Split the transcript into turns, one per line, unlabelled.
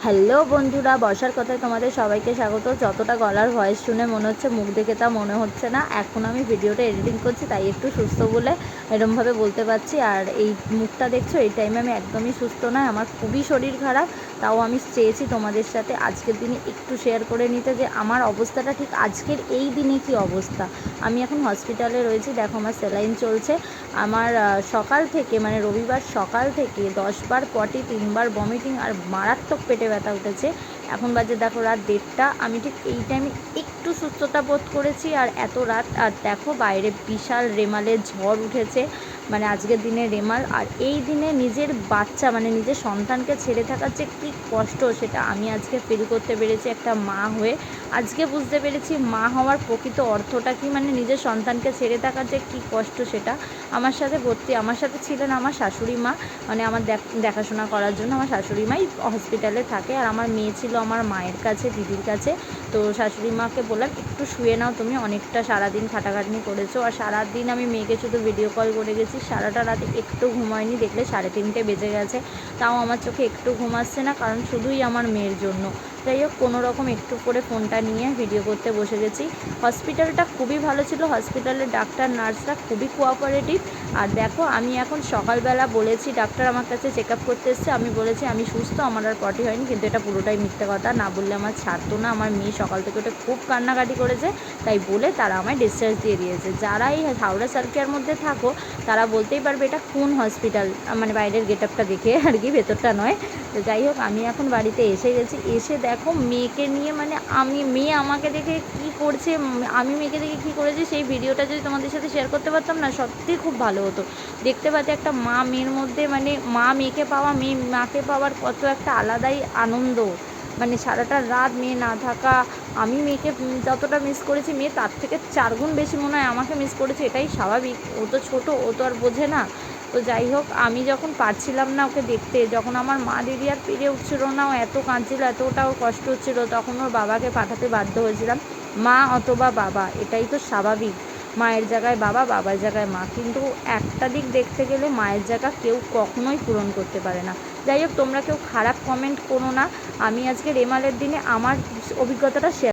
Hello বন্ধুরা, বর্ষার কথায় তোমাদের সবাইকে স্বাগত। যতটা গলার ভয়েস শুনে মনে হচ্ছে, মুখ দেখে তা মনে হচ্ছে না। এখন আমি ভিডিওটা এডিটিং করছি, তাই একটু সুস্থ বলে এরমভাবে বলতে পারছি। আর এই মুখটা দেখছো, এই টাইমে আমি একদমই সুস্থ নয়, আমার খুবই শরীর খারাপ। তাও আমি চেয়েছি তোমাদের সাথে আজকের দিনে একটু শেয়ার করে নিতে যে আমার অবস্থাটা ঠিক আজকের এই দিনে কী অবস্থা। আমি এখন হসপিটালে রয়েছি, দেখো আমার স্যালাইন চলছে। আমার সকাল থেকে মানে রবিবার সকাল থেকে 10 বার পটি, 3 বার ভমিটিং আর মারাত্মক পেটে ব্যথা উঠেছে। এখন বাজে দেখো রাত 1:30। আমি ঠিক এই টাইমে একটু সুস্থতা বোধ করেছি। আর এত রাত, আর দেখো বাইরে বিশাল রেমালের ঝড় উঠেছে, মানে আজকের দিনে রেমাল। আর এই দিনে নিজের বাচ্চা মানে নিজের সন্তানকে ছেড়ে থাকার যে কী কষ্ট, সেটা আমি আজকে ফিল করতে পেরেছি একটা মা হয়ে। আজকে বুঝতে পেরেছি মা হওয়ার প্রকৃত অর্থটা কী, মানে নিজের সন্তানকে ছেড়ে থাকার যে কী কষ্ট সেটা। আমার সাথে ছিলেন আমার শাশুড়ি মা, মানে আমার দেখাশোনা করার জন্য আমার শাশুড়ি মাই হসপিটালে থাকে। আর আমার মেয়ে ছিল আমার মায়ের কাছে, দিদির কাছে। তো শাশুড়ি মাকে বললাম একটু শুয়ে নাও, তুমি অনেকটা সারাদিন খাটাখাটনি করেছো। আর সারাদিন আমি মেয়েকে শুধু ভিডিও কল করে গেছি, সারাটা রাতে একটু ঘুমায়নি, দেখলে 3:30 বেজে গেছে। তাও আমার চোখে একটু ঘুম আসছে না, কারণ শুধুই আমার মেয়ের জন্য। যাই হোক, কোনো রকম একটু করে ফোনটা নিয়ে ভিডিও করতে বসে গেছি। হসপিটালটা খুবই ভালো ছিল, হসপিটালের ডাক্তার নার্সরা খুবই কোঅপারেটিভ। আর দেখো আমি এখন সকালবেলা বলেছি, ডাক্তার আমার কাছে চেক আপ করতে এসেছে, আমি বলেছি আমি সুস্থ, আমার আর পটি হয়নি। কিন্তু এটা পুরোটাই মিথ্যে কথা, না বললে আমার ছাড়তো না। আমার মেয়ে সকাল থেকে ওটা খুব কান্নাকাটি করেছে, তাই বলে তারা আমায় ডিসচার্জ দিয়ে দিয়েছে। যারা এই হাওড়া সার্কিটের মধ্যে থাকো তারা বলতেই পারবে এটা কোন হসপিটাল, মানে বাইরের গেট আপটা দেখে আর কি, ভেতরটা নয়। তো যাই হোক, আমি এখন বাড়িতে এসে গেছি। এসে দেখো মেয়েকে নিয়ে, মানে মেয়ে আমাকে দেখে কী করছে, আমি মেয়েকে দেখে কী করেছি, সেই ভিডিওটা যদি তোমাদের সাথে শেয়ার করতে পারতাম না, সত্যিই খুব ভালো হতো। দেখতে পাতে একটা মা মেয়ের মধ্যে, মানে মা মেয়েকে পাওয়া, মেয়ে মাকে পাওয়ার কত একটা আলাদাই আনন্দ। মানে সারাটা রাত মেয়ে না থাকা, আমি মেয়েকে যতটা মিস করেছি, মেয়ে তার থেকে 4 গুণ বেশি মনে হয় আমাকে মিস করেছে। এটাই স্বাভাবিক, ও তো ছোটো, ও তো আর বোঝে না। তো যাই হোক, আমি যখন পারছিলাম না ওকে দেখতে, যখন আমার মা দিদি আর পেরে উঠছিল না, ও এত কাঁদছিল, এতটা ওর কষ্ট হচ্ছিলো, তখন ওর বাবাকে পাঠাতে বাধ্য হয়েছিলাম। মা অথবা বাবা, এটাই তো স্বাভাবিক। মায়ের জায়গায় বাবা, বাবার জায়গায় মা। কিন্তু একটা দিক দেখতে গেলে মায়ের জায়গা কেউ কখনোই পূরণ করতে পারে না। যাই হোক, তোমরা কেউ খারাপ কমেন্ট করো না। আমি আজকে রেমালের দিনে আমার অভিজ্ঞতাটা শেয়ার